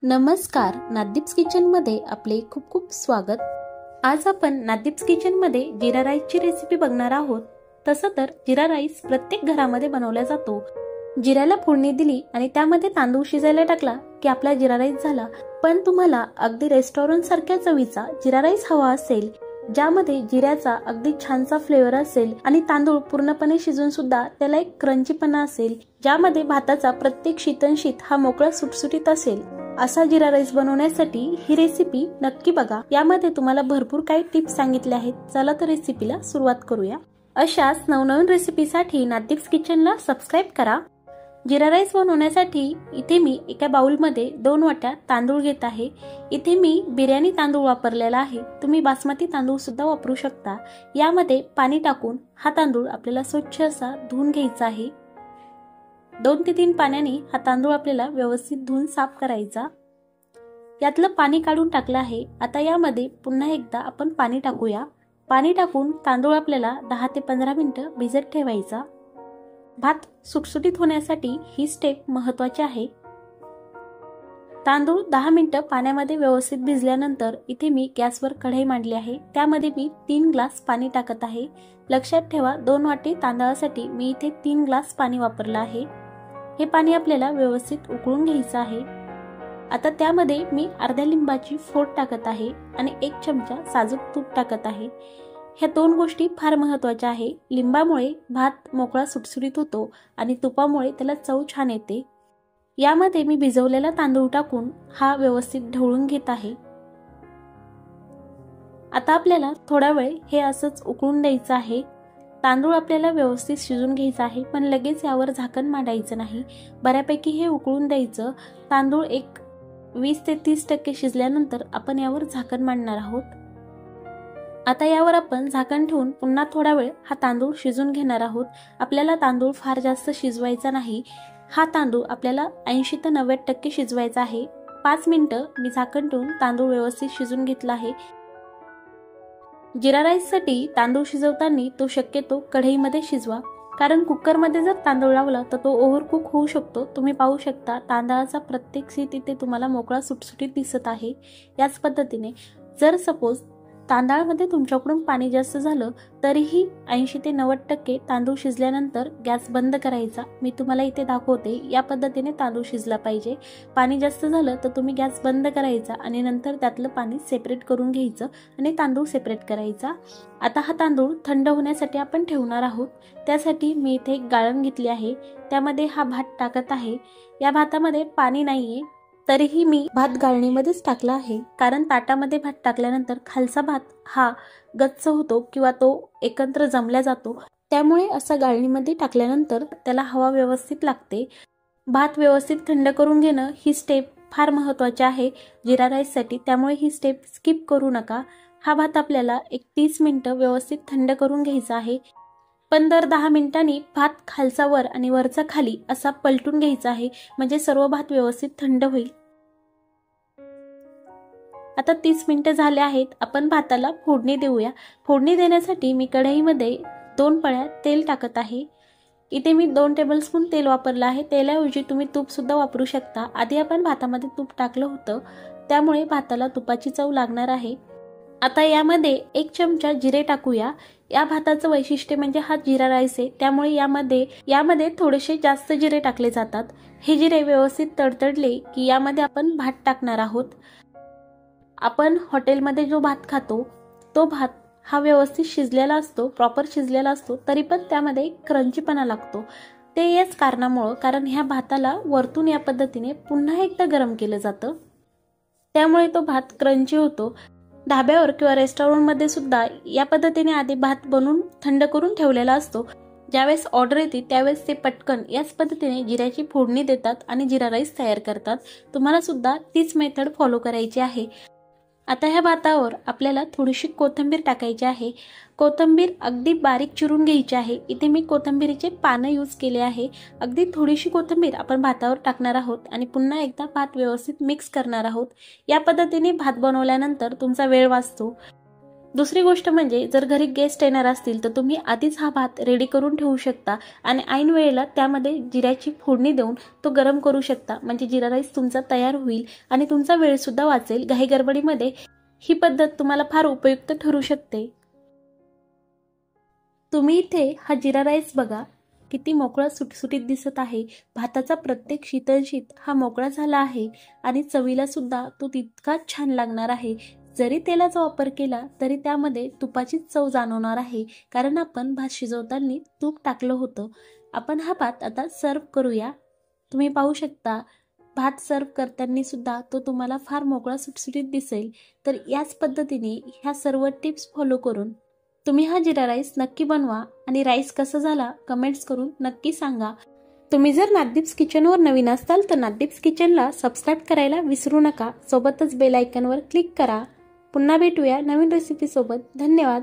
नमस्कार, नादीप्स किचनमध्ये आपले खूप खूप स्वागत। आज आपण नादीप्स किचनमध्ये जिरा राईसची रेसिपी बघणार आहोत। तसं तर जिरा राईस प्रत्येक घरामध्ये बनवला जातो। जिऱ्याला फोडणी दिली आणि त्यामध्ये तांदूळ शिजायला टाकला की आपला जिरा राईस झाला। पण तुम्हाला अगदी रेस्टॉरंट सारख्या चवीचा जिरा राईस हवा असेल, ज्यामध्ये जिऱ्याचा अगदी छानसा फ्लेवर असेल आणि तांदूळ पूर्णपणे शिजून सुद्धा त्याला एक क्रंचीपणा असेल, ज्यामध्ये भाताचा प्रत्येक शीतनशीत हा मोकळा सुटसुटीत असेल, असा जिरा राईस बनवण्यासाठी ही रेसिपी नक्की बघा। यामध्ये तुम्हाला भरपूर काही टिप्स सांगितले आहेत। चला तर रेसिपीला सुरुवात करूया। अशाच नवनवीन रेसिपीसाठी नादीप्स किचनला सबस्क्राइब करा। जिरा राईस बनवण्यासाठी इथे मी एका बाउलमध्ये 2 वाट्या तांदूळ घेत आहे। इथे मी बिर्याणी तांदूळ वापरलेला आहे, तुम्ही बासमती तांदूळ सुद्धा वापरू शकता। यामध्ये पाणी टाकून हा तांदूळ आपल्याला स्वच्छ असा धुवून घ्यायचा आहे। 2 ते 3 पाण्याने हा तांदूळ आपल्याला व्यवस्थित धुवून साफ करायचा। यातलं पाणी काढून टाकलं आहे। आता यामध्ये पुन्हा एकदा आपण पाणी टाकूया। पाणी टाकून तांदूळ आपल्याला 10 ते 15 मिनिटं भिजत ठेवायचा। भात सुटसुटीत होण्यासाठी ही स्टेप महत्त्वाची आहे। तांदूळ 10 मिनिटं पाण्यामध्ये व्यवस्थित भिजल्यानंतर इथे मी गॅसवर कढई मांडली आहे। त्यामध्ये मी 3 ग्लास पाणी टाकत आहे। लक्षात ठेवा, 2 वाटी तांदळासाठी मी इथे 3 ग्लास पाणी वापरलं आहे। हे पाणी आपल्याला व्यवस्थित उकळून घ्यायचं आहे। आता त्यामध्ये मी अर्ध्या लिंबाची फोड टाकत आहे आणि 1 चमचा साजूक तूप टाकत आहे। ह्या 2 गोष्टी फार महत्त्वाच्या आहे। लिंबामुळे भात मोकळा सुटसुटीत होतो आणि तुपामुळे त्याला चव छान येते। यामध्ये मी भिजवलेला तांदूळ टाकून हा व्यवस्थित ढवळून घेत आहे। आता आपल्याला थोडा वेळ हे असंच उकळून द्यायचं आहे। तांदूळ आपल्याला व्यवस्थित शिजून घ्यायचा आहे, पण लगेच यावर झाकण मांडायचं नाही। बऱ्यापैकी हे उकळून द्यायचं। तांदूळ एक 20 ते 30% शिजल्यानंतर आपण यावर झाकण मांडणार आहोत। आता यावर आपण झाकण ठेवून पुन्हा थोडा वेळ हा तांदूळ शिजून घेणार आहोत। आपल्याला तांदूळ फार जास्त शिजवायचा नाही। हा तांदूळ आपल्याला 80 ते 90% शिजवायचा आहे। 5 मिनिटं मी झाकण ठेवून तांदूळ व्यवस्थित शिजून घेतला आहे। जिरा राईससाठी तांदूळ शिजवताना तो शक्यतो कढईमध्ये शिजवा, कारण कुकरमध्ये जर तांदूळ लावला तर तो ओव्हरकुक होऊ शकतो। तुम्ही पाहू शकता तांदळाचा प्रत्येक शीत इथे तुम्हाला मोकळा सुटसुटीत दिसत आहे। याच पद्धतीने जर सपोज तांदळामध्ये तुमच्याकडून पाणी जास्त झालं तरीही 80 ते 90% तांदूळ शिजल्यानंतर गॅस बंद करायचा। मी तुम्हाला इथे दाखवते, या पद्धतीने तांदूळ शिजला पाहिजे। पाणी जास्त झालं तर तुम्ही गॅस बंद करायचा आणि नंतर त्यातलं पाणी सेपरेट करून घ्यायचं आणि तांदूळ सेपरेट करायचा। आता हा तांदूळ थंड होण्यासाठी आपण ठेवणार आहोत। त्यासाठी मी इथे एक गाळण घेतली आहे, त्यामध्ये हा भात टाकत आहे। या भातामध्ये पाणी नाहीये, तरीही मी भात गाळणीमध्येच टाकला आहे, कारण ताटामध्ये भात टाकल्यानंतर खालचा भात हा गच्च होतो किंवा तो एकत्र जमल्या जातो। त्यामुळे असा गाळणीमध्ये टाकल्यानंतर त्याला हवा व्यवस्थित लागते। भात व्यवस्थित थंड करून घेणं ही स्टेप फार महत्त्वाची आहे जिरा राईससाठी, त्यामुळे ही स्टेप स्किप करू नका। हा भात आपल्याला एक 30 मिनिटं व्यवस्थित थंड करून घ्यायचा आहे। पण दर 10 मिनिटांनी भात खालचा वर आणि वरचा खाली असा पलटून घ्यायचा आहे, म्हणजे सर्व भात व्यवस्थित थंड होईल। आता 30 मिनिटं झाले आहेत। आपण भाताला फोडणी देऊया। फोडणी देण्यासाठी मी कढईमध्ये 2 पळ्या तेल टाकत आहे। इथे मी 2 टेबलस्पून तेल वापरलं आहे। तेलाऐवजी तुम्ही तूप सुद्धा वापरू शकता। आधी आपण भातामध्ये तूप टाकलं होतं, त्यामुळे भाताला तुपाची चव लागणार आहे। आता यामध्ये 1 चमचा जिरे टाकूया। या भाताचं वैशिष्ट्य म्हणजे हा जिरा राईस आहे, त्यामुळे यामध्ये थोडेसे जास्त जिरे टाकले जातात। हे जिरे व्यवस्थित तडतडले की यामध्ये आपण भात टाकणार आहोत। आपण हॉटेलमध्ये जो भात खातो तो भात हा व्यवस्थित शिजलेला असतो, प्रॉपर शिजलेला असतो, तरी पण त्यामध्ये क्रंचीपणा लागतो। ते याच कारणामुळे, कारण ह्या भाताला वरतून या पद्धतीने पुन्हा एकदा गरम केलं जातं, त्यामुळे तो भात क्रंची होतो। ढाब्यावर किंवा रेस्टॉरंटमध्ये सुद्धा या पद्धतीने आधी भात बनवून थंड करून ठेवलेला असतो। ज्यावेळेस ऑर्डर येते त्यावेळेस ते पटकन याच पद्धतीने जिऱ्याची फोडणी देतात आणि जिरा राईस तयार करतात। तुम्हाला सुद्धा तीच मेथड फॉलो करायची आहे। आता ह्या भातावर आपल्याला थोडीशी कोथिंबीर टाकायची आहे। कोथिंबीर अगदी बारीक चिरून घ्यायची आहे। इथे मी कोथिंबीरीचे पानं यूज केले आहे। अगदी थोडीशी कोथिंबीर आपण भातावर टाकणार आहोत आणि पुन्हा एकदा भात व्यवस्थित मिक्स करणार आहोत। या पद्धतीने भात बनवल्यानंतर तुमचा वेळ वाचतो। दुसरी गोष्ट म्हणजे जर घरी गेस्ट येणार असतील तर तुम्ही आधीच हा भात रेडी करून ठेवू शकता आणि ऐन वेळेला त्यामध्ये जिऱ्याची फोडणी देऊन तो गरम करू शकता, म्हणजे जिरा राईस तुमचा तयार होईल आणि तुमचा वेळ सुद्धा वाचेल। घाई गडबडीमध्ये ही पद्धत तुम्हाला फार उपयुक्त ठरू शकते। तुम्ही इथे हा जिरा राईस बघा, किती मोकळा सुटसुटीत दिसत आहे। भाताचा प्रत्येक शीतलशीत हा मोकळा झाला आहे आणि चवीला सुद्धा तो तितकाच छान लागणार आहे। जरी तेलाचा वापर केला तरी त्यामध्ये तुपाची चव जाणवणार आहे, कारण आपण भात शिजवताना तूप टाकलं होतं। आपण हा भात आता सर्व करूया। तुम्ही पाहू शकता भात सर्व करताना सुद्धा तो तुम्हाला फार मोकळा सुटसुटीत दिसेल। तर याच पद्धतीने ह्या सर्व टिप्स फॉलो करून तुम्ही हा जिरा राईस नक्की बनवा आणि राईस कसा झाला कमेंट्स करून नक्की सांगा। तुम्ही जर नाददीप्स किचनवर नवीन असाल तर नाददीप्स किचनला सबस्क्राईब करायला विसरू नका। सोबतच बेल आयकॉनवर क्लिक करा। पुन्हा भेटूया नवीन रेसिपी सोबत। धन्यवाद।